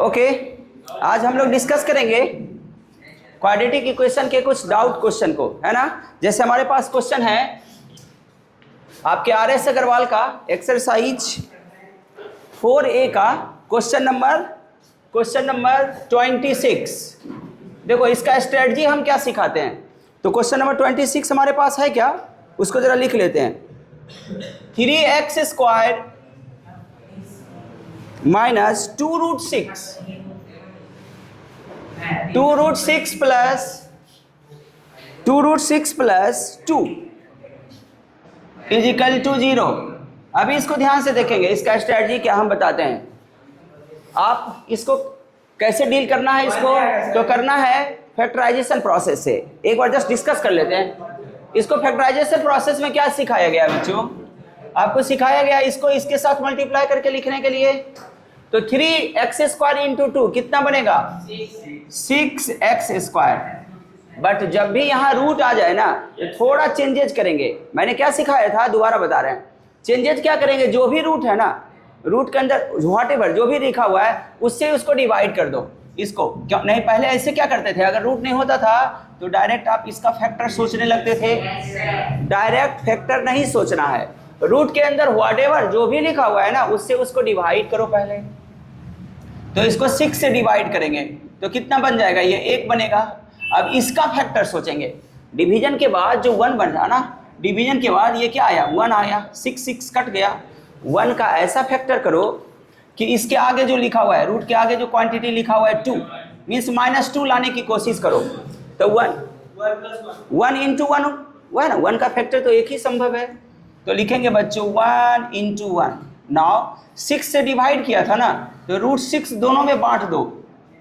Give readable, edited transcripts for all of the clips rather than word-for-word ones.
Okay, आज हम लोग डिस्कस करेंगे क्वाड्रेटिक इक्वेशन के कुछ डाउट क्वेश्चन को, है ना। जैसे हमारे पास क्वेश्चन है आपके RS अग्रवाल का एक्सरसाइज 4A का क्वेश्चन नंबर 26। देखो इसका स्ट्रेटजी हम क्या सिखाते हैं। तो क्वेश्चन नंबर 26 हमारे पास है क्या, उसको जरा लिख लेते हैं। 3x² minus 2√6 plus 2 is equal to 0। अभी इसको ध्यान से देखेंगे, इसका स्ट्रेटजी क्या हम बताते हैं। आप इसको कैसे डील करना है, इसको तो करना है फैक्टराइजेशन प्रोसेस से। एक बार जस्ट डिस्कस कर लेते हैं इसको। फैक्टराइजेशन प्रोसेस में क्या सिखाया गया बच्चों, आपको सिखाया गया इसको इसके साथ मल्टीप्लाई करके लिखने के लिए। तो 3x² इंटू 2 कितना बनेगा 6x²। बट जब भी यहाँ रूट आ जाए ना तो थोड़ा चेंजेज करेंगे। मैंने क्या सिखाया था, दोबारा बता रहे हैं। चेंजेज क्या करेंगे, जो भी रूट है ना, रूट के अंदर व्हाटएवर जो भी लिखा हुआ है उससे उसको डिवाइड कर दो इसको। क्यों नहीं, पहले ऐसे क्या करते थे, अगर रूट नहीं होता था तो डायरेक्ट आप इसका फैक्टर सोचने लगते थे। डायरेक्ट फैक्टर नहीं सोचना है, रूट के अंदर व्हाटएवर जो भी लिखा हुआ है ना उससे उसको डिवाइड करो पहले। तो इसको 6 से डिवाइड करेंगे तो कितना बन जाएगा, ये 1 बनेगा। अब इसका फैक्टर सोचेंगे। डिवीजन के बाद जो 1 बन रहा ना, डिवीजन के बाद ये क्या आया 1 आया, 6 कट गया। 1 का ऐसा फैक्टर करो कि इसके आगे जो लिखा हुआ है, रूट के आगे जो क्वांटिटी लिखा हुआ है 2 मीन्स -2 लाने की कोशिश करो। तो 1 इंटू 1 हुआ ना, 1 का फैक्टर तो एक ही संभव है। तो लिखेंगे बच्चों 1 इंटू 1। नाउ 6 से डिवाइड किया था ना, तो √6 दोनों में बांट दो।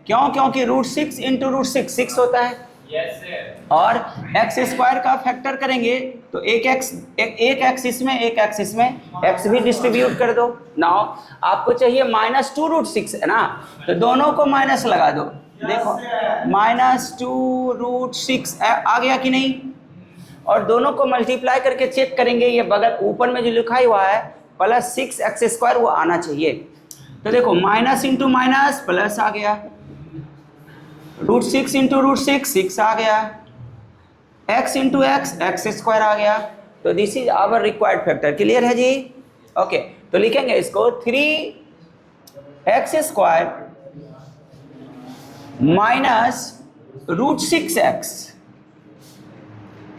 क्यों, क्योंकि √6 इंटू √6 6 होता है। Yes, sir. और x² का फैक्टर करेंगे तो एक x इसमें, एक x इसमें, x भी डिस्ट्रीब्यूट कर दो। नाउ आपको चाहिए -2√6 है ना, तो दोनों को माइनस लगा दो। देखो -2√6 आ गया कि नहीं। और दोनों को मल्टीप्लाई करके चेक करेंगे, ये बगल ऊपर में जो लिखा हुआ है प्लस 6x² वो आना चाहिए। तो देखो माइनस इंटू माइनस प्लस आ गया, √6 इंटू √6 6 आ गया, x इंटू x² आ गया। तो this is our required factor. Clear है जी। ओके, तो लिखेंगे इसको 3x² माइनस √6x।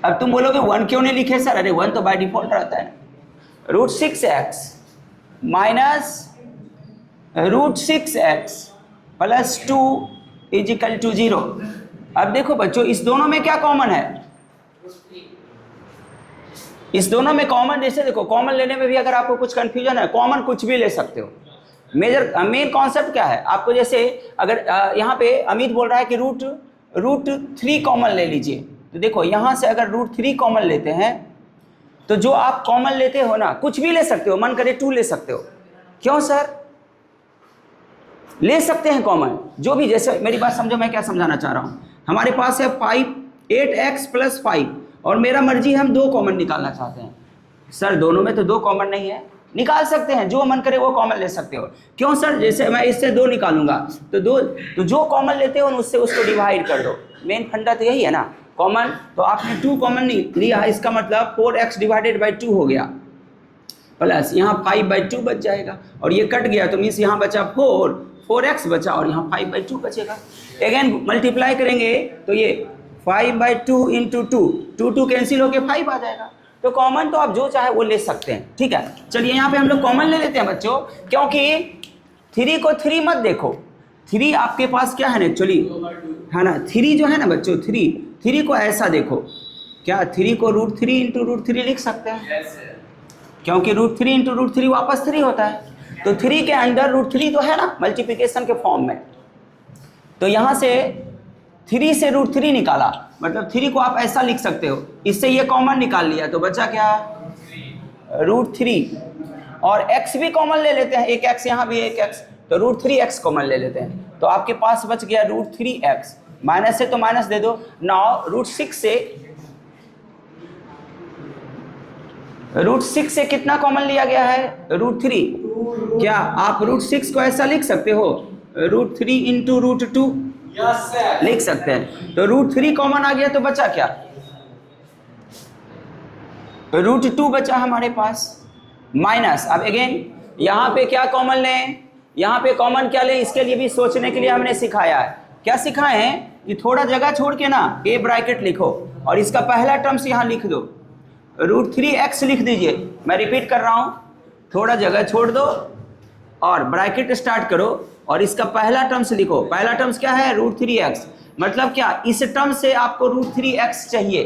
अब तुम बोलोगे 1 क्यों नहीं लिखे सर, अरे 1 तो बाय डिफॉल्ट रहता है। √6x minus √6x plus 2 is equal to 0। अब देखो बच्चों, इस दोनों में क्या कॉमन है, इस दोनों में कॉमन, जैसे देखो कॉमन लेने में भी अगर आपको कुछ कंफ्यूजन है, कॉमन कुछ भी ले सकते हो। मेन कॉन्सेप्ट क्या है आपको, जैसे अगर यहाँ पे अमित बोल रहा है कि √3 कॉमन ले लीजिए, तो देखो यहाँ से अगर √3 कॉमन लेते हैं तो जो आप कॉमन लेते हो ना, कुछ भी ले सकते हो, मन करे 2 ले सकते हो। क्यों सर, ले सकते हैं कॉमन जो भी। जैसे मेरी बात समझो, मैं क्या समझाना चाह रहा हूँ। हमारे पास है 8x प्लस 5 और मेरा मर्जी हम 2 कॉमन निकालना चाहते हैं। सर दोनों में तो 2 कॉमन नहीं है, निकाल सकते हैं, जो मन करे वो कॉमन ले सकते हो। क्यों सर, जैसे मैं इससे 2 निकालूंगा तो जो कॉमन लेते हो उससे उसको डिवाइड कर दो। मेन फंडा तो यही है ना, कॉमन। तो आपने 2 कॉमन लिया, इसका मतलब 4x डिवाइडेड बाई 2 हो गया, प्लस यहाँ 5/2 बच जाएगा। और ये कट गया तो मीन्स यहाँ बचा 4x बचा और यहाँ 5/2 बचेगा। अगेन मल्टीप्लाई करेंगे तो ये 5/2 इंटू 2 कैंसिल होके 5 आ जाएगा। तो कॉमन तो आप जो चाहे वो ले सकते हैं, ठीक है। चलिए यहाँ पे हम लोग कॉमन ले लेते हैं बच्चों, क्योंकि 3 को 3 मत देखो। 3 आपके पास क्या है ना एक्चुअली, है ना, 3 जो है ना बच्चों, 3 को ऐसा देखो, क्या 3 को √3 इंटू √3 लिख सकते हैं। Yes, sir. क्योंकि √3 इंटू √3 वापस 3 होता है। तो 3 के अंदर √3 तो है ना मल्टीप्लिकेशन के फॉर्म में। तो यहाँ से 3 से √3 निकाला, मतलब 3 को आप ऐसा लिख सकते हो। इससे ये कॉमन निकाल लिया तो बचा क्या √3। और x भी कॉमन ले लेते हैं, एक x यहाँ भी एक x, तो √3x कॉमन ले लेते हैं। तो आपके पास बच गया √3x, माइनस से तो माइनस दे दो। नाउ √6 से कितना कॉमन लिया गया है, √3। क्या आप √6 को ऐसा लिख सकते हो √3 इंटू √2 लिख सकते हैं। तो √3 कॉमन आ गया तो बचा क्या, √2 बचा हमारे पास, माइनस। अब अगेन यहाँ पे क्या कॉमन लें, यहाँ पे कॉमन क्या लें, इसके लिए भी सोचने के लिए हमने सिखाया है। क्या सिखाए हैं कि थोड़ा जगह छोड़ के ना ए ब्रैकेट लिखो और इसका पहला टर्म्स यहाँ लिख दो, √3x लिख दीजिए। मैं रिपीट कर रहा हूँ, थोड़ा जगह छोड़ दो और ब्रैकेट स्टार्ट करो और इसका पहला टर्म्स लिखो। पहला टर्म्स क्या है, √3x। मतलब क्या, इस टर्म से आपको √3x चाहिए,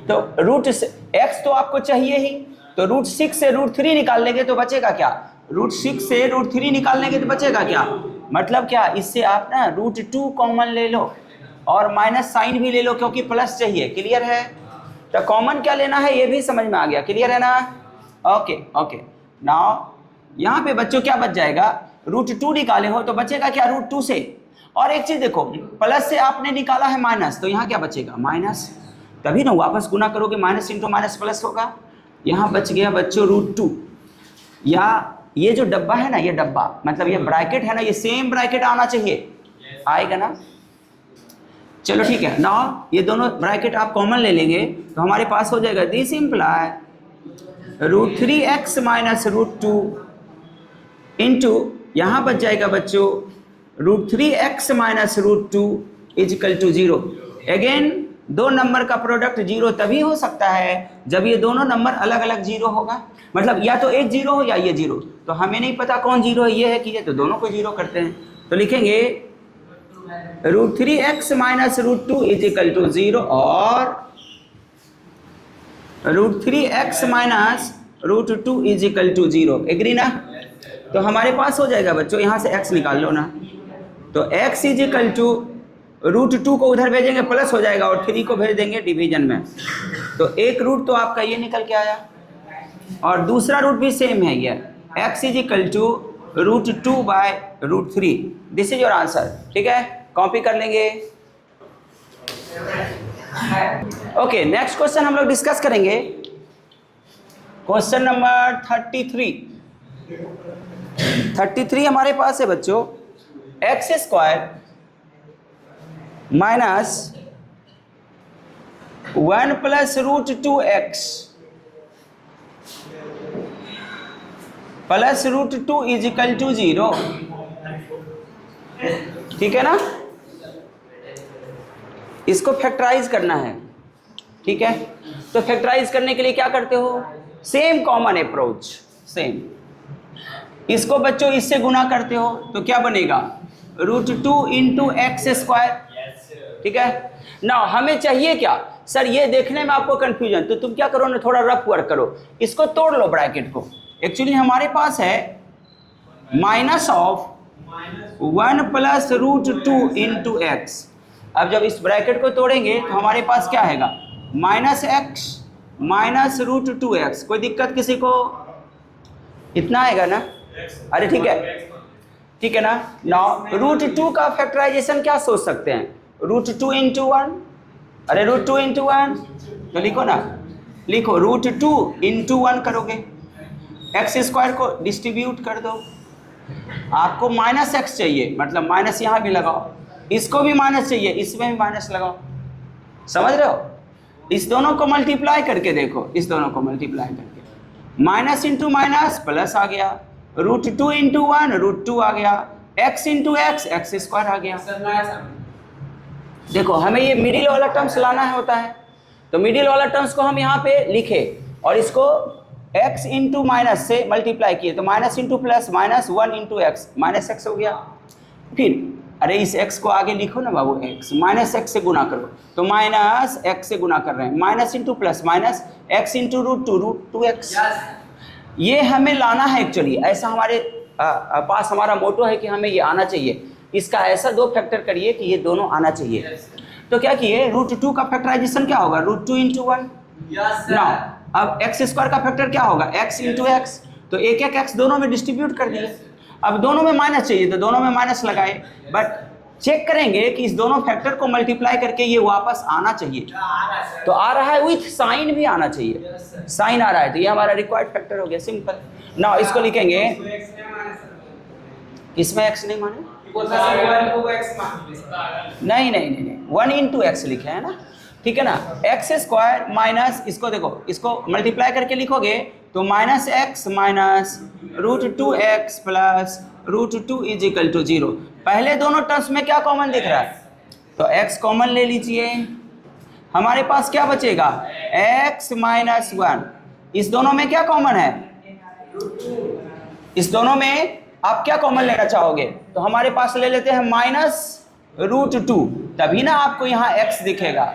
तो √x तो आपको चाहिए ही, तो √6 से √3 निकाल लेंगे तो बचेगा क्या, √6 से √3 निकाल लेंगे तो बचेगा क्या, मतलब क्या, इससे आप ना √2 कॉमन ले लो और माइनस साइन भी ले लो क्योंकि प्लस चाहिए। क्लियर है, तो कॉमन क्या लेना है ये भी समझ में आ गया। क्लियर है ना, ओके ओके। नाउ यहाँ पे बच्चों क्या बच जाएगा, √2 निकाले हो तो बचेगा क्या, √2 से। और एक चीज देखो, प्लस से आपने निकाला है माइनस, तो यहाँ क्या बचेगा, माइनस। तभी ना वापस गुना करोगे, माइनस इंटू माइनस प्लस होगा। यहाँ बच गया बच्चों √2, या ये जो डब्बा है ना, ये डब्बा मतलब ये ब्रैकेट है ना, ये सेम ब्रैकेट आना चाहिए, आएगा ना। चलो ठीक है, नाउ ये दोनों ब्रैकेट आप कॉमन ले लेंगे तो हमारे पास हो जाएगा, this imply √3x minus √2 into यहाँ बच जाएगा बच्चों √3x minus √2 is equal to 0। Again दो नंबर का प्रोडक्ट 0 तभी हो सकता है जब ये दोनों नंबर अलग अलग 0 होगा, मतलब या तो एक 0 हो या ये 0। तो हमें नहीं पता कौन 0 है, ये है कि ये, तो दोनों को 0 करते हैं। तो लिखेंगे √3x minus √2 is equal to 0 और √3x minus √2 is equal to 0। Agree ना। तो हमारे पास हो जाएगा बच्चों, यहाँ से x निकाल लो ना, तो x इज इक्वल टू √2 को उधर भेजेंगे प्लस हो जाएगा और 3 को भेज देंगे डिवीजन में, तो एक रूट तो आपका ये निकल के आया और दूसरा रूट भी सेम है ये, x is equal to √2 by √3। This is your answer. ठीक है, कॉपी कर लेंगे। ओके, नेक्स्ट क्वेश्चन हम लोग डिस्कस करेंगे, क्वेश्चन नंबर 33 हमारे पास है बच्चों, x² minus 1 plus √2x plus √2 is equal to 0। ठीक है ना, इसको फैक्टराइज करना है। ठीक है, तो फैक्टराइज करने के लिए क्या करते हो, सेम कॉमन अप्रोच, सेम। इसको बच्चों इससे गुना करते हो तो क्या बनेगा, √2 इंटू x²। ठीक है ना, हमें चाहिए क्या सर, ये देखने में आपको कंफ्यूजन, तो तुम क्या करो ना, थोड़ा रफ वर्क करो, इसको तोड़ लो ब्रैकेट को। एक्चुअली हमारे पास है minus of 1 plus √2 into x. अब जब इस ब्रैकेट को तोड़ेंगे तो हमारे पास क्या आएगा, -x माइनस √2x। कोई दिक्कत किसी को, इतना आएगा ना, अरे ठीक है, ठीक है ना। नाउ √2 का फैक्टराइजेशन क्या सोच सकते हैं, √2 इंटू 1, अरे √2 इंटू 1, तो लिखो ना, लिखो √2 इंटू 1 करोगे, x² को डिस्ट्रीब्यूट कर दो, आपको -x चाहिए, मतलब माइनस यहाँ भी लगाओ, इसको भी माइनस चाहिए, इसमें भी माइनस लगाओ, समझ रहे हो। इस दोनों को मल्टीप्लाई करके देखो, इस दोनों को मल्टीप्लाई करके, माइनस इंटू माइनस प्लस आ गया, √2 इंटू 1 √2 आ गया, x इंटू x x² आ गया। देखो हमें ये मिडिल वाला टर्म्स लाना है होता है, तो मिडिल वाला टर्म्स को हम यहाँ पे लिखे और इसको x इंटू माइनस से मल्टीप्लाई किए, तो minus into plus -1 into x, -x हो गया। फिर अरे इस x को आगे लिखो ना बाबू, x -x से गुना करो, तो -x से गुना कर रहे हैं, minus into plus minus x into √2x। ये हमें लाना है एक्चुअली, ऐसा हमारे पास हमारा मोटो है कि हमें ये आना चाहिए। इसका ऐसा दो फैक्टर करिए कि ये दोनों आना चाहिए। तो क्या किए, √2 का फैक्टराइजेशन क्या होगा, √2 इंटू 1। ना अब x² का फैक्टर क्या होगा, x इंटू एक्स, तो एक एक x दोनों में डिस्ट्रीब्यूट कर दिए। अब दोनों में माइनस चाहिए तो दोनों में माइनस लगाए, बट चेक करेंगे कि इस दोनों फैक्टर को मल्टीप्लाई करके ये वापस आना चाहिए, तो आ रहा है, विथ साइन भी आना चाहिए, साइन आ रहा है, तो ये हमारा रिक्वायर्ड फैक्टर हो गया, सिंपल। ना इसको लिखेंगे, इसमें x नहीं माने, नहीं नहीं नहीं नहीं, 1 इंटू एक्स लिखे है ना, ठीक है ना। एक्स स्क्वायर माइनस, इसको देखो, इसको मल्टीप्लाई करके लिखोगे तो minus x minus √2x plus √2 is equal to 0। पहले दोनों टर्म्स में क्या कॉमन दिख रहा है, तो x कॉमन ले लीजिए, हमारे पास क्या बचेगा x माइनस 1। इस दोनों में क्या कॉमन है, इस दोनों में आप क्या कॉमन लेना चाहोगे, तो हमारे पास ले लेते हैं -√2, तभी ना आपको यहाँ x दिखेगा,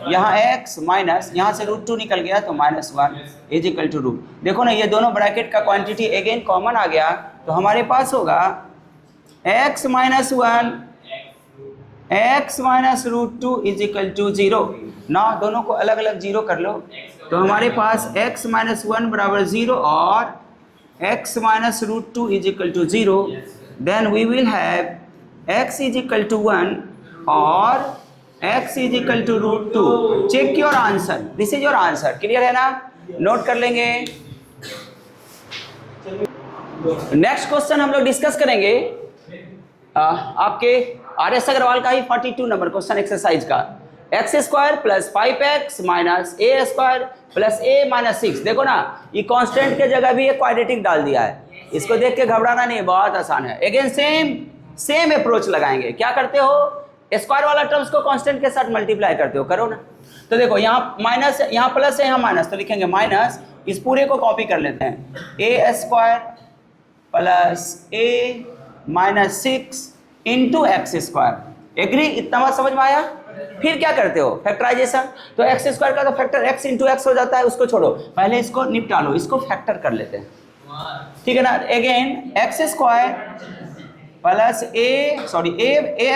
यहाँ x माइनस, यहाँ से √2 निकल गया तो -1 इज इक्वल टू √। देखो ना, ये दोनों ब्रैकेट का क्वांटिटी अगेन कॉमन आ गया, तो हमारे पास होगा x minus 1 x minus √2 is equal to 0 ना। दोनों को अलग अलग 0 कर लो, तो हमारे पास x माइनस 1 बराबर 0 और x minus √2 is equal to 0। Then we will have x is equal to 1 और x is equal to √2। Check your answer, this is your answer. Clear है ना, नोट कर लेंगे। नेक्स्ट क्वेश्चन हम लोग डिस्कस करेंगे आपके RS अग्रवाल का ही 42 नंबर क्वेश्चन एक्सरसाइज का, x square plus 5x minus a square plus a minus 6। देखो ना, ये कांस्टेंट के जगह भी एक क्वाड्रेटिक डाल दिया है, इसको देख के घबराना नहीं, बहुत आसान है। अगेन सेम अप्रोच लगाएंगे। क्या करते हो, स्क्वायर वाला टर्म्स को कांस्टेंट के साथ मल्टीप्लाई करते हो, करो ना। तो देखो यहाँ माइनस, यहाँ प्लस है, यहाँ माइनस, तो लिखेंगे माइनस, इस पूरे को कॉपी कर लेते हैं, a square plus a minus 6 into x square. Agree, इतना बात समझ में आया। फिर क्या करते हो, फैक्टराइजेशन, तो एक्स स्क्वायर का तो फैक्टर एक्स इंटू एक्स हो जाता है, उसको छोड़ो, पहले इसको निपटा लो, इसको फैक्टर कर लेते हैं, ठीक है ना। Again x square plus A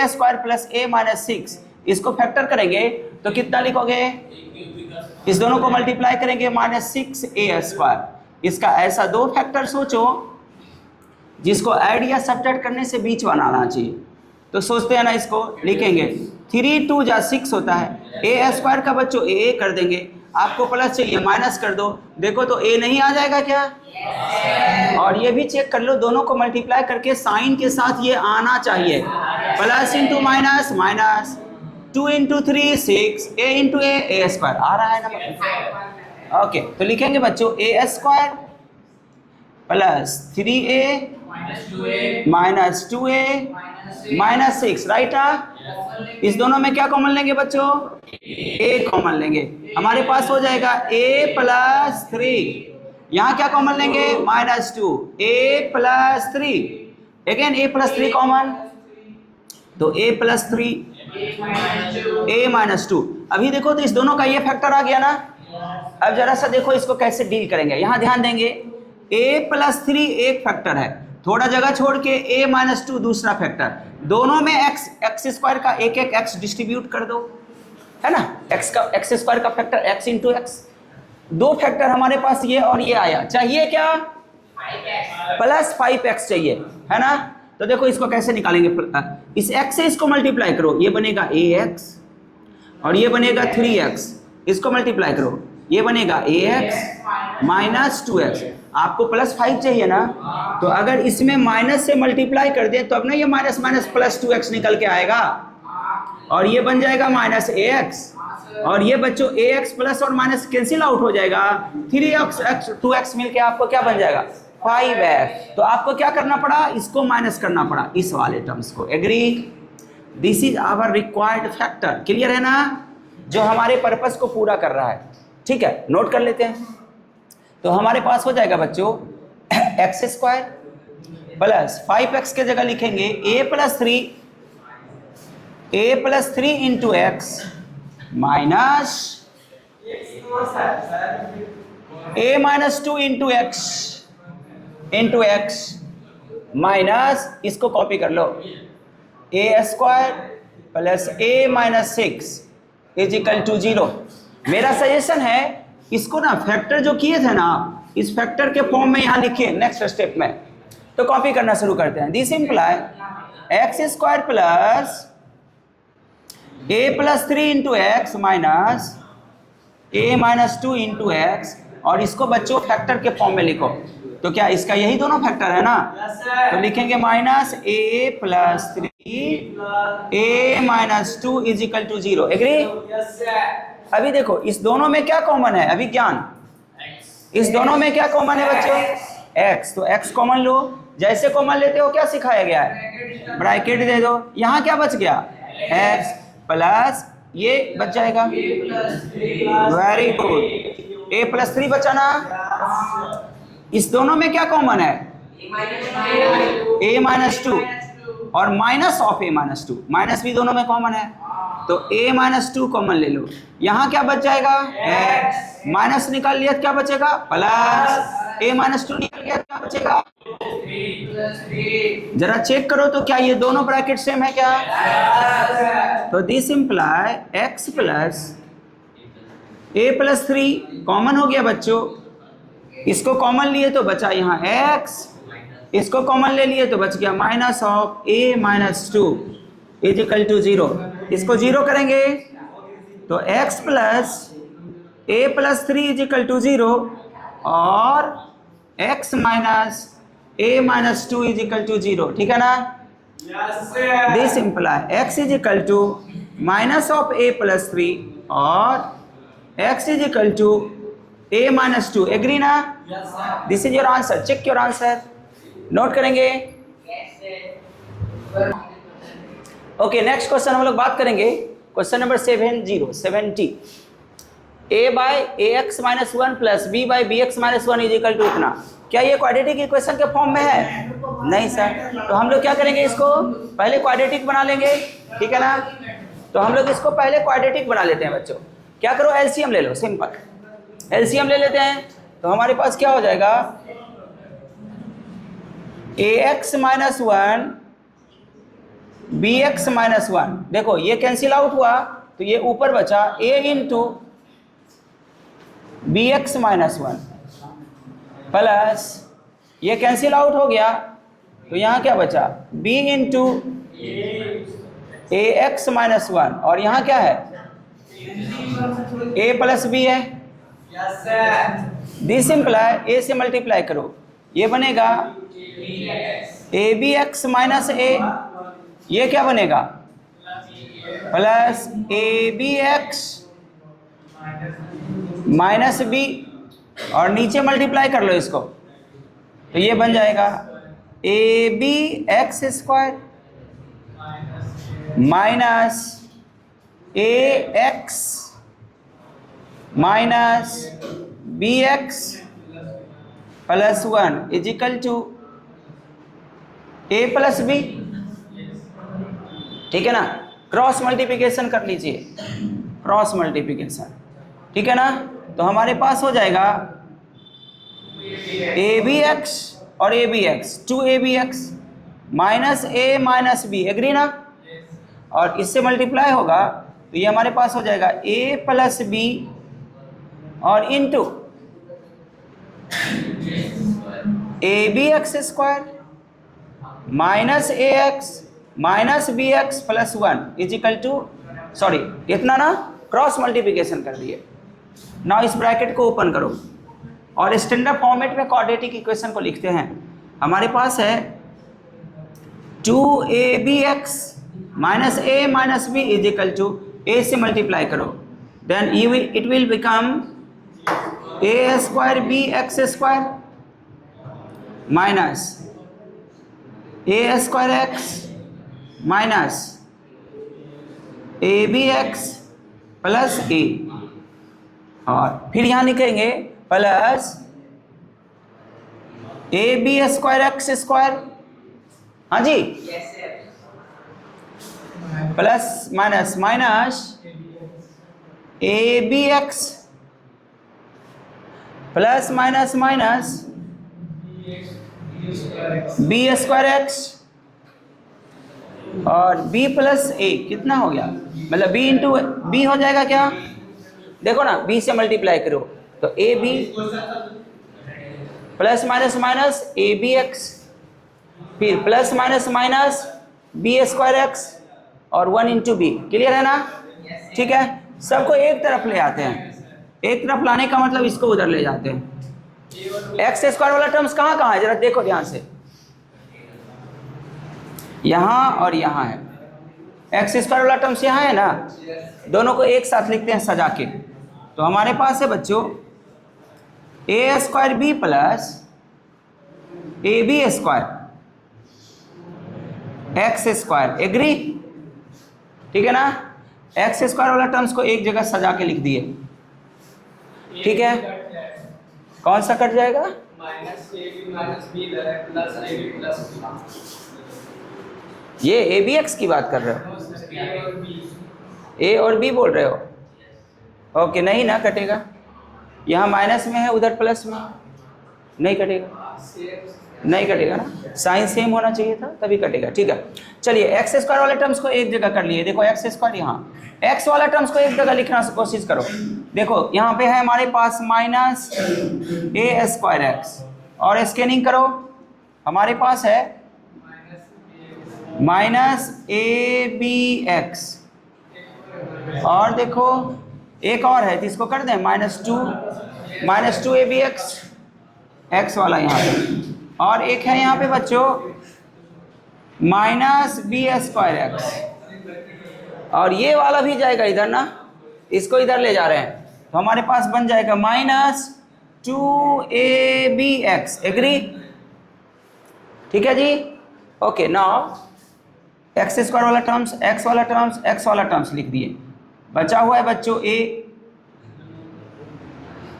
square plus a minus 6, इसको फैक्टर करेंगे तो कितना लिखोगे, इस दोनों को मल्टीप्लाई करेंगे -6a स्क्वायर। इसका ऐसा दो फैक्टर सोचो जिसको ऐड या सब्ट्रैक्ट करने से बीच बनाना चाहिए, तो सोचते हैं ना, इसको लिखेंगे 3 2 जा 6 होता है, ए स्क्वायर का बच्चों ए कर देंगे, आपको प्लस चाहिए माइनस कर दो, देखो तो ए नहीं आ जाएगा क्या, और ये भी चेक कर लो, दोनों को मल्टीप्लाई करके साइन के साथ ये आना चाहिए, plus into minus minus 2 into 3 6 a into a square आ रहा है ना। ओके, तो लिखेंगे बच्चों a square plus 3a minus 2a minus 6, right. इस दोनों में क्या कॉमन लेंगे बच्चों, a कॉमन लेंगे, हमारे पास हो जाएगा a प्लस 3, यहाँ क्या कॉमन लेंगे -2, a plus 3, again a plus 3 common, तो a प्लस 3 a माइनस 2। अभी देखो तो इस दोनों का ये फैक्टर आ गया ना। अब जरा सा देखो इसको कैसे डील करेंगे, यहाँ ध्यान देंगे, a प्लस 3 एक फैक्टर है, थोड़ा जगह छोड़ के a माइनस 2 दूसरा फैक्टर, दोनों में एक्स स्क्वायर का एक एक्स डिस्ट्रीब्यूट कर दो, है ना, एक्स स्क्वायर का फैक्टर x इंटू एक्स, दो फैक्टर हमारे पास ये और ये आया, चाहिए क्या प्लस 5x चाहिए, है ना। तो देखो इसको कैसे निकालेंगे, इस x से इसको मल्टीप्लाई करो, ये बनेगा ax और ये बनेगा 3x, इसको मल्टीप्लाई करो, ये बनेगा ax माइनस 2x, आपको प्लस 5 चाहिए ना, तो अगर इसमें माइनस से मल्टीप्लाई कर दें तो अब ना ये माइनस माइनस प्लस 2x निकल के आएगा और ये बन जाएगा -ax, और ये बच्चों ax प्लस और माइनस कैंसिल आउट हो जाएगा, 3x 2x मिलके आपको क्या बन जाएगा 5x। तो आपको क्या करना पड़ा, इसको माइनस करना पड़ा, इस वाले टर्म्स को। Agree, this is our required factor. Clear है ना, जो हमारे पर्पस को पूरा कर रहा है, ठीक है, नोट कर लेते हैं। तो हमारे पास हो जाएगा बच्चों एक्स स्क्वायर प्लस 5x के जगह लिखेंगे a plus 3 into x minus a minus 2 into x minus, इसको कॉपी कर लो, a square plus a minus 6 is equal to 0। मेरा सजेशन है इसको ना फैक्टर जो किए थे ना, इस फैक्टर के फॉर्म में यहाँ लिखिए नेक्स्ट स्टेप में, तो कॉपी करना शुरू करते हैं। This imply x square plus a plus 3 into x minus a minus 2 into x, और इसको बच्चों फैक्टर के फॉर्म में लिखो, तो क्या इसका यही दोनों फैक्टर है ना? तो लिखेंगे minus a plus 3 a minus 2 is equal to 0। Agree? अभी देखो इस दोनों में क्या कॉमन है? अभी ज्ञान, इस दोनों में क्या कॉमन है बच्चों? x। तो x कॉमन लो, जैसे कॉमन लेते हो क्या सिखाया गया है? ब्रैकेट दे दो। यहाँ क्या बच गया? x प्लस ये बच जाएगा। वेरी गुड, a प्लस 3 बचा ना? इस दोनों में क्या कॉमन है? a माइनस 2 और minus of a minus 2, minus भी दोनों में कॉमन है, तो a माइनस 2 कॉमन ले लो। यहाँ क्या बच जाएगा? x माइनस निकाल लिया, क्या बचेगा? प्लस a माइनस 2 निकल गया, क्या बचेगा? जरा चेक करो तो क्या ये दोनों ब्रैकेट सेम है क्या? तो this imply x plus a plus 3 common हो गया बच्चों। इसको कॉमन लिए तो बचा यहाँ x, इसको कॉमन ले लिए तो बच गया minus of a minus 2 is equal to 0। इसको 0 करेंगे तो x plus a plus 3 is equal to 0 और x minus a minus 2 is equal to 0। ठीक है ना? This imply x is equal to minus of a plus 3 और x is equal to a minus 2। Agree ना? This is your answer. Check your answer, note करेंगे। Okay, next question हम लोग बात करेंगे question number 70। a by a x minus 1 plus b by b x minus 1 is equal to इतना। क्या ये quadratic equation के फॉर्म में है? नहीं सर। तो हम लोग क्या करेंगे, इसको पहले क्वाड्रेटिक बना लेंगे। ठीक है ना? तो हम लोग इसको पहले क्वाड्रेटिक बना लेते हैं बच्चों। क्या करो, एलसीएम ले लो, सिंपल एलसीएम ले लेते हैं। तो हमारे पास क्या हो जाएगा? A x minus 1 b x minus 1। देखो ये कैंसिल आउट हुआ तो ये ऊपर बचा a into b x minus 1 plus ये कैंसिल आउट हो गया तो यहाँ क्या बचा? b into a x minus 1 और यहाँ क्या है? a प्लस b है। दिस इंप्लाई a से मल्टीप्लाई करो, ये बनेगा a b x minus a। ये क्या बनेगा? Plus a b x minus b और नीचे मल्टीप्लाई कर लो इसको तो ये बन जाएगा a b x square minus a x minus b x plus 1 is equal to a plus b. ठीक है ना? क्रॉस मल्टीप्लिकेशन कर लीजिए, क्रॉस मल्टीप्लिकेशन। ठीक है ना? तो हमारे पास हो जाएगा ए बी एक्स और a b x 2ab(x) minus a minus b. Agree ना? और इससे मल्टीप्लाई होगा तो ये हमारे पास हो जाएगा a प्लस बी और into a b x square minus a x minus b x plus 1 is equal to, sorry इतना ना, क्रॉस मल्टीप्लिकेशन कर दिए। नाउ इस ब्रैकेट को ओपन करो और स्टैंडर्ड फॉर्मेट में क्वाड्रेटिक इक्वेशन को लिखते हैं। हमारे पास है 2ab(x) minus a minus b is equal to a से मल्टीप्लाई करो, then it will become a square b x square minus a square x minus a b x plus a और फिर यहाँ लिखेंगे plus a b square x square. हाँ जी, plus minus minus a b x plus minus minus b square x और b plus ए कितना हो गया, मतलब b इंटू बी हो जाएगा क्या? देखो ना, b से मल्टीप्लाई करो तो a b plus minus minus a b x फिर plus minus minus b square x और 1 इंटू बी। क्लियर है ना? ठीक है, सबको एक तरफ ले आते हैं। एक तरफ लाने का मतलब इसको उधर ले जाते हैं। एक्स स्क्वायर वाला टर्म्स कहाँ कहाँ है, जरा देखो ध्यान से, यहाँ और यहाँ है। एक्स स्क्वायर वाला टर्म्स यहाँ है ना, दोनों को एक साथ लिखते हैं सजा के। तो हमारे पास है बच्चों a square b plus a b square x square, agree? ठीक है ना, एक्स स्क्वायर वाला टर्म्स को एक जगह सजा के लिख दिए, ठीक है? कौन सा कट जाएगा? ये ए बी एक्स की बात कर रहे हो, ए और बी बोल रहे हो? ओके, नहीं ना कटेगा, यहाँ माइनस में है उधर प्लस में, नहीं कटेगा, नहीं कटेगा ना, साइन सेम होना चाहिए था तभी कटेगा। ठीक है, चलिए एक्स स्क्वायर वाले टर्म्स को एक जगह कर लिए। देखो एक्स स्क्वायर, यहाँ एक्स वाला टर्म्स को एक जगह लिखना कोशिश करो। देखो यहाँ पे है हमारे पास माइनस ए स्क्वायर एक्स, और स्कैनिंग करो, हमारे पास है माइनस ए बी एक्स, और देखो एक और है तो इसको कर दें minus two a b x, x वाला यहाँ पे, और एक है यहाँ पे बच्चों माइनस बी स्क्वायर एक्स, और ये वाला भी जाएगा इधर ना, इसको इधर ले जा रहे हैं, तो हमारे पास बन जाएगा माइनस 2ab एग्री? ठीक है जी, ओके। नाउ एक्स स्क्वायर वाला टर्म्स, एक्स वाला टर्म्स, एक्स वाला टर्म्स लिख दिए। बचा हुआ है बच्चों ए,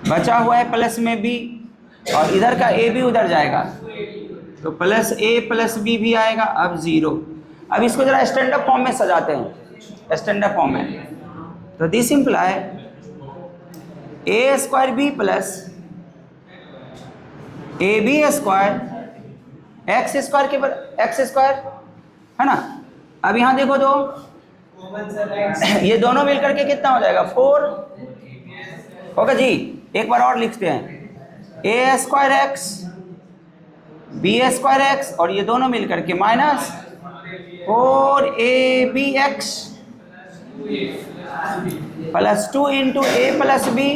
बचा हुआ है प्लस में बी, और इधर का ए भी उधर जाएगा तो प्लस ए प्लस बी भी आएगा। अब जीरो। अब इसको जरा स्टैंडर्ड फॉर्म में सजाते हैं, स्टैंडर्ड फॉर्म में। तो this imply a square b plus a b square x square के बराबर एक्स स्क्वायर है ना। अब यहाँ देखो तो ये दोनों मिलकर के कितना हो जाएगा 4 होगा जी। एक बार और लिखते हैं a square x b square x और ये दोनों मिलकर के minus 4ab x plus 2 into a plus b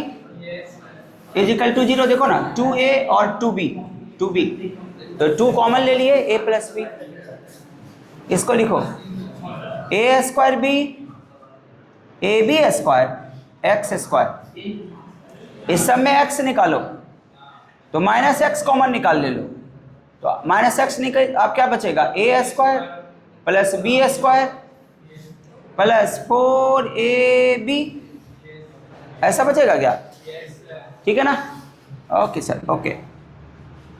is equal to 0। देखो ना 2a और 2b तो 2 कॉमन ले लिए a प्लस बी। इसको लिखो a square b a b square x square. इस सब में x निकालो तो माइनस एक्स कॉमन निकाल ले लो तो माइनस एक्स निकल आप क्या बचेगा a square plus b square plus 4ab ऐसा बचेगा क्या? ठीक है ना। Okay sir okay.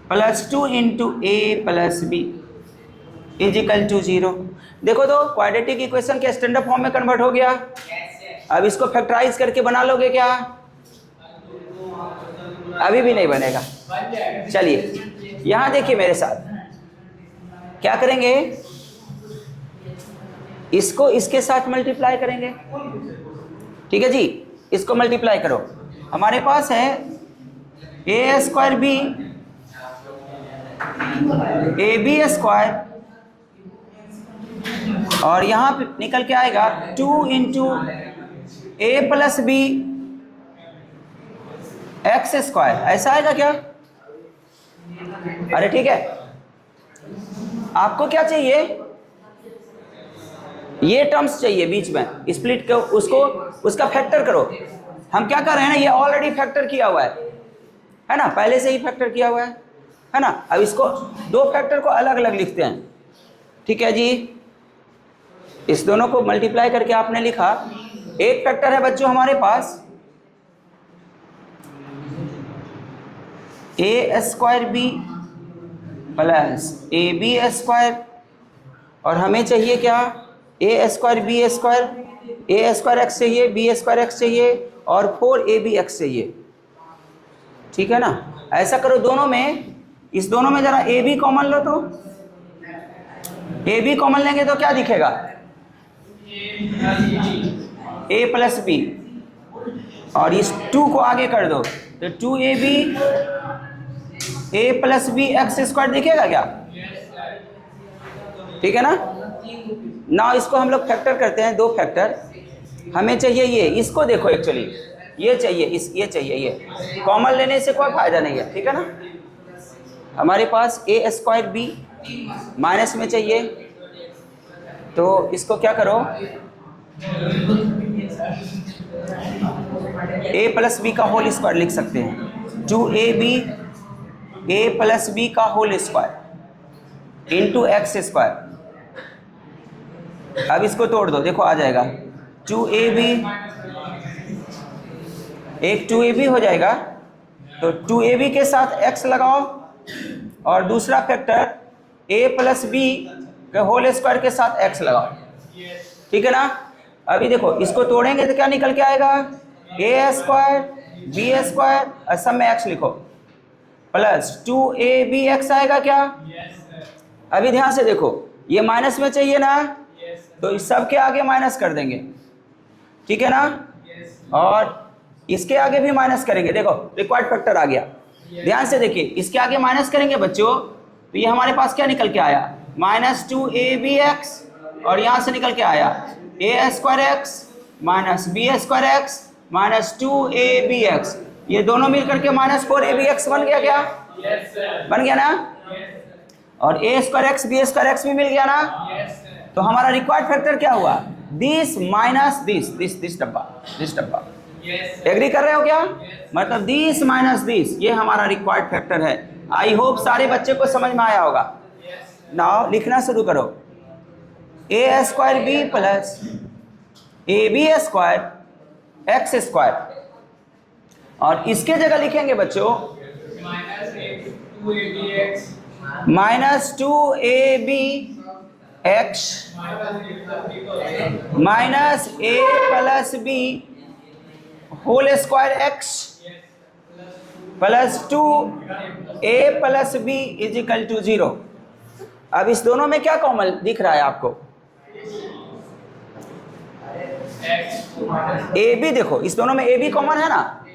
Plus 2 into a plus b is equal to 0। देखो तो क्वाड्रेटिक इक्वेशन के स्टैंडर्ड फॉर्म में कन्वर्ट हो गया। अब इसको फैक्टराइज करके बना लोगे क्या? अभी भी नहीं बनेगा। चलिए यहां देखिए मेरे साथ क्या करेंगे, इसको इसके साथ मल्टीप्लाई करेंगे। ठीक है जी, इसको मल्टीप्लाई करो। हमारे पास है a square b a b square और यहां पे निकल के आएगा 2 into a plus b x square. ऐसा आएगा क्या? अरे ठीक है, आपको क्या चाहिए? ये टर्म्स चाहिए बीच में, स्प्लिट को उसको उसका फैक्टर करो। हम क्या कर रहे हैं ना, ये ऑलरेडी फैक्टर किया हुआ है ना, पहले से ही फैक्टर किया हुआ है ना। अब इसको दो फैक्टर को अलग अलग लिखते हैं। ठीक है जी, इस दोनों को मल्टीप्लाई करके आपने लिखा। एक फैक्टर है बच्चों हमारे पास a square b plus a b square और हमें चाहिए क्या? A square b square, a square x चाहिए, बी स्क्वायर एक्स चाहिए और 4ab एक्स चाहिए। ठीक है ना। ऐसा करो दोनों में, इस दोनों में जरा ए बी कॉमन लो तो ए बी कॉमन लेंगे तो क्या दिखेगा? ए प्लस बी और इस 2 को आगे कर दो तो 2ab a plus b x square दिखेगा क्या? ठीक है ना। ना इसको हम लोग फैक्टर करते हैं, दो फैक्टर हमें चाहिए। ये इसको देखो, एक्चुअली ये चाहिए, ये चाहिए, ये कॉमन लेने से कोई फायदा नहीं है, ठीक है ना। हमारे पास ए स्क्वायर बी माइनस में चाहिए, तो इसको क्या करो, ए प्लस बी का होल स्क्वायर लिख सकते हैं, 2ab ए प्लस बी का whole square into x square. अब इसको तोड़ दो, देखो आ जाएगा 2ab, एक 2ab हो जाएगा, तो 2ab के साथ x लगाओ और दूसरा फैक्टर a प्लस बी के होल स्क्वायर के साथ x लगाओ, ठीक है ना। अभी देखो इसको तोड़ेंगे तो क्या निकल के आएगा, a स्क्वायर बी स्क्वायर और सब में x लिखो प्लस 2abx आएगा क्या। अभी ध्यान से देखो, ये माइनस में चाहिए ना, तो इस सब के आगे माइनस कर देंगे, ठीक है ना, और इसके आगे भी माइनस करेंगे। देखो रिक्वायर्ड फैक्टर आ गया, ध्यान से देखिए, इसके आगे माइनस करेंगे बच्चों, तो ये हमारे पास क्या निकल के आया, -2abx, और यहाँ से निकल के आया a square x minus b square x minus 2abx, ये दोनों मिल करके -4abx बन गया क्या, बन गया ना, और a square x b square x भी मिल गया ना। तो हमारा रिक्वायर्ड फैक्टर क्या हुआ, दिस माइनस दिस डब्बा, एग्री कर रहे हो क्या, मतलब दिस माइनस दिस, ये हमारा रिक्वायर्ड फैक्टर है। आई होप सारे बच्चे को समझ में आया होगा। नाउ लिखना शुरू करो, a square b plus a b square x square, और इसके जगह लिखेंगे बच्चों -2abx minus a plus b whole square x plus 2a plus b is equal to 0। अब इस दोनों में क्या कॉमन दिख रहा है आपको, ए बी, देखो इस दोनों में ए बी कॉमन है ना।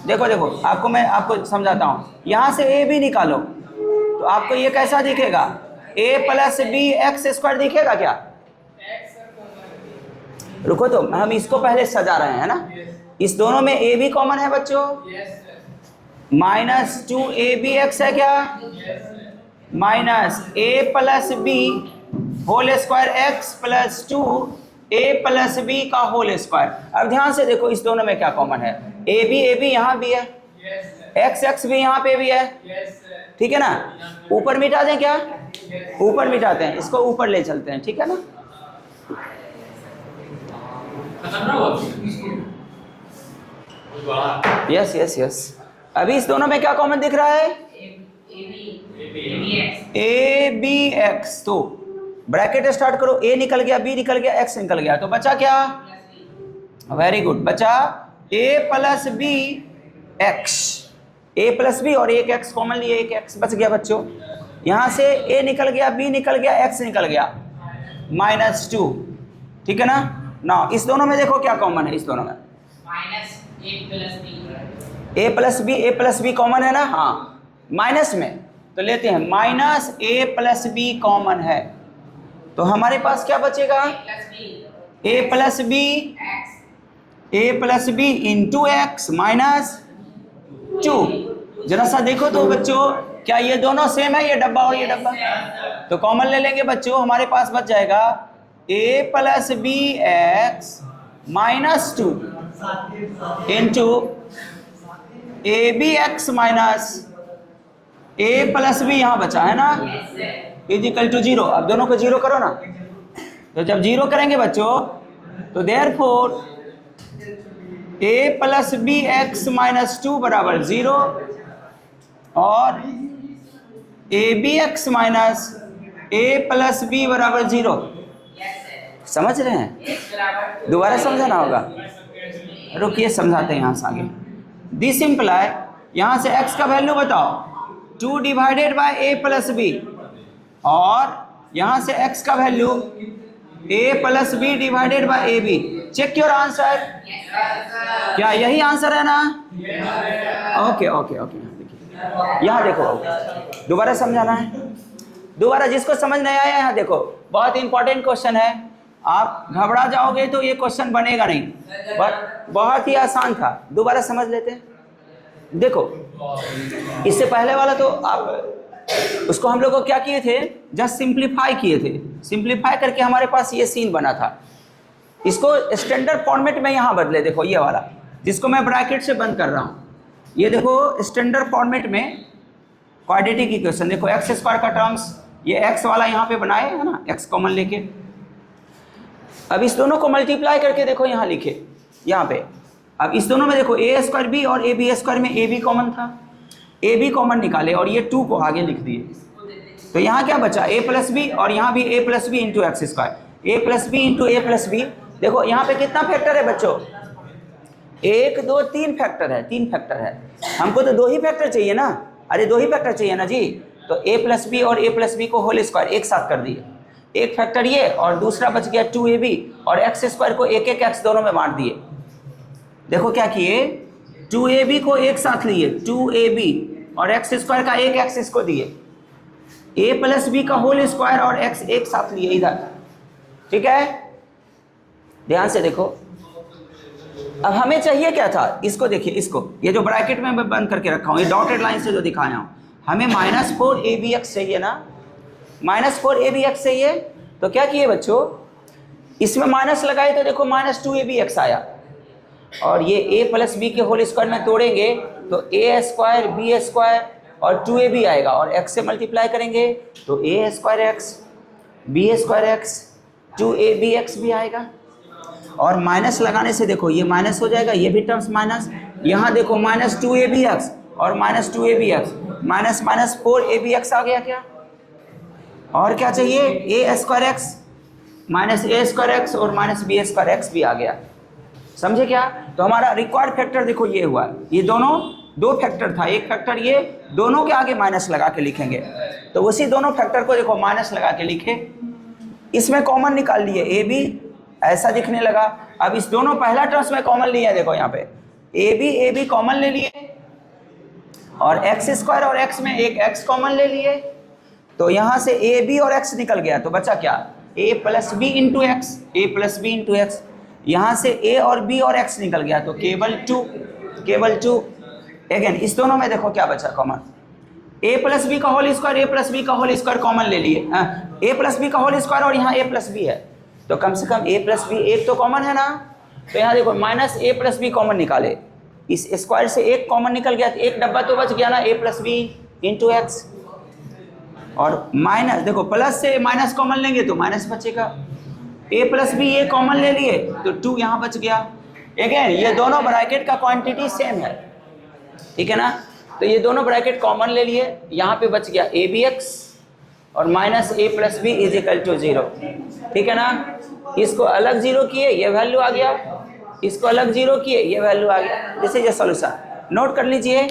देखो देखो आपको मैं समझाता हूँ, यहाँ से ए बी निकालो तो आपको ये कैसा दिखेगा, a plus b x square दिखेगा क्या। रुको तो हम इसको पहले सजा रहे हैं ना, इस दोनों में a भी कॉमन है बच्चों, -2abx है क्या, minus a plus b whole square x plus 2a plus b का होल स्क्वायर। अब ध्यान से देखो इस दोनों में क्या कॉमन है, a भी यहाँ भी है, x भी यहाँ पे भी है, ठीक है ना। ऊपर मिटा दें क्या, ऊपर मिटाते हैं, इसको ऊपर ले चलते हैं, ठीक है ना। यस अभी इस दोनों में क्या कॉमन दिख रहा है, ए बी एक्स, तो ब्रैकेट स्टार्ट करो, a निकल गया, b निकल गया, x निकल गया, तो बचा क्या, वेरी गुड, बचा a plus b x, a plus b और एक x कॉमन लिए, एक x बच गया बच्चों। यहाँ से a निकल गया, b निकल गया, x निकल गया, -2, ठीक है ना। ना इस दोनों में देखो क्या कॉमन है, इस दोनों में a प्लस बी कॉमन है ना, हाँ माइनस में, तो लेते हैं -a प्लस बी कॉमन है, तो हमारे पास क्या बचेगा, a plus b into x minus 2। जरा सा देखो तो बच्चों, क्या ये दोनों सेम है, ये डब्बा और ये डब्बा, तो कॉमन ले लेंगे बच्चों, हमारे पास बच जाएगा a plus b x minus 2 into a b x minus a plus b यहाँ बचा है ना, इज इक्वल टू 0। अब दोनों को 0 करो ना, तो जब 0 करेंगे बच्चों तो therefore a plus b x minus 2 बराबर 0 और a b x minus a plus b बराबर 0। समझ रहे हैं, दोबारा समझाना होगा, रुकिए समझाते हैं यहाँ से आगे। दिस इम्प्लाई, यहाँ से x का वैल्यू बताओ, 2 divided by a plus b, और यहाँ से x का value a plus b divided by a b. Check your answer, क्या यही आंसर है ना, ओके ओके ओके, यहाँ देखो, दोबारा समझाना है, दोबारा जिसको समझ नहीं आया यहाँ देखो, बहुत इंपॉर्टेंट क्वेश्चन है, आप घबरा जाओगे तो ये क्वेश्चन बनेगा नहीं, बट बहुत ही आसान था। दोबारा समझ लेते हैं। देखो इससे पहले वाला तो आप उसको हम लोग को क्या किए थे, जस्ट सिंप्लीफाई किए थे। सिंप्लीफाई करके हमारे पास ये सीन बना था। इसको स्टैंडर्ड फॉर्मेट में यहाँ बदले। देखो ये वाला जिसको मैं ब्रैकेट से बंद कर रहा हूँ, ये देखो स्टैंडर्ड फॉर्मेट में क्वाड्रेटिक इक्वेशन। देखो एक्स स्क्वायर का टर्म्स ये एक्स वाला यहाँ पे बनाए है ना, एक्स कॉमन लेके। अब इस दोनों को मल्टीप्लाई करके देखो यहाँ लिखे यहाँ पे। अब इस दोनों में देखो ए स्क्वायर बी और ए बी स्क्वायर में ए बी कॉमन था, ए बी कॉमन निकाले और ये 2 को आगे लिख दिए। तो यहाँ क्या बचा, ए प्लस बी, और यहाँ भी a plus b into x square, a plus b into a plus b. देखो यहाँ पे कितना फैक्टर है बच्चों, 1 2 3 फैक्टर है, 3 फैक्टर है। हमको तो 2 ही फैक्टर चाहिए ना, अरे 2 ही फैक्टर चाहिए ना जी। तो ए प्लस बी और ए प्लस बी को होल स्क्वायर एक साथ कर दिए, एक फैक्टर ये और दूसरा बच गया 2ab, और एक्स स्क्वायर को एक एक एक्स दोनों में बांट दिए। देखो क्या किए, 2ab को एक साथ लिए 2ab, और एक्स स्क्वायर का एक एक्स इसको दिए, a प्लस बी का होल स्क्वायर और x एक साथ लिए इधर। ठीक है, ध्यान से देखो। अब हमें चाहिए क्या था, इसको देखिए, इसको ये जो ब्रैकेट में मैं बंद करके रखा हूँ, ये डॉटेड लाइन से जो दिखाया हूँ, हमें -4abx चाहिए ना, -4abx चाहिए। तो क्या किए बच्चों, इसमें माइनस लगाए तो देखो -2abx आया, और ये a प्लस बी के होल स्क्वायर में तोड़ेंगे तो a स्क्वायर बी स्क्वायर और 2ab आएगा, और x से मल्टीप्लाई करेंगे तो a square x b square x 2abx भी आएगा। और माइनस लगाने से देखो ये माइनस हो जाएगा, ये भी टर्म्स माइनस, यहाँ देखो -2abx और -2abx, माइनस माइनस 4abx आ गया क्या। और क्या चाहिए, a square x minus a square x और माइनस b स्क्वायर एक्स भी आ गया। समझे क्या। तो हमारा रिक्वायर्ड फैक्टर देखो ये हुआ, ये दोनों 2 फैक्टर था, एक फैक्टर ये, दोनों के आगे माइनस लगा के लिखेंगे। तो उसी दोनों फैक्टर को देखो माइनस लगा के लिखे, इसमें कॉमन निकाल लिए, ए बी ऐसा दिखने लगा। अब इस दोनों पहला टर्म्स में कॉमन लिया, देखो यहाँ पे ए बी कॉमन ले लिए, और एक्स स्क्वायर और एक्स में एक एक्स कॉमन ले लिए। तो यहाँ से ए बी और एक्स निकल गया, तो बचा क्या, ए प्लस बी इंटू एक्स, ए प्लस बी इंटू एक्स। यहाँ से a और b और x निकल गया, तो केवल 2 अगेन। इस दोनों में देखो क्या बचा कॉमन, a प्लस बी का whole square, a plus b का होल स्क्वायर कॉमन ले लिए, a प्लस बी का होल स्क्वायर और यहाँ a प्लस बी है, तो कम से कम a प्लस बी एक तो कॉमन है ना। तो यहाँ देखो minus a plus b common निकाले, इस स्क्वायर से एक कॉमन निकल गया, तो एक डब्बा तो बच गया ना, a plus b into x. और माइनस देखो प्लस से माइनस कॉमन लेंगे तो माइनस बचेगा, a प्लस बी ये कॉमन ले लिए तो 2 यहाँ बच गया। अगेन ये दोनों ब्रैकेट का क्वांटिटी सेम है, ठीक है ना। तो ये दोनों ब्रैकेट कॉमन ले लिए, यहाँ पे बच गया abx और minus a plus b is equal to 0, ठीक है ना। इसको अलग 0 किए, ये वैल्यू आ गया, इसको अलग 0 किए, ये वैल्यू आ गया। This is a solution, note कर लीजिए।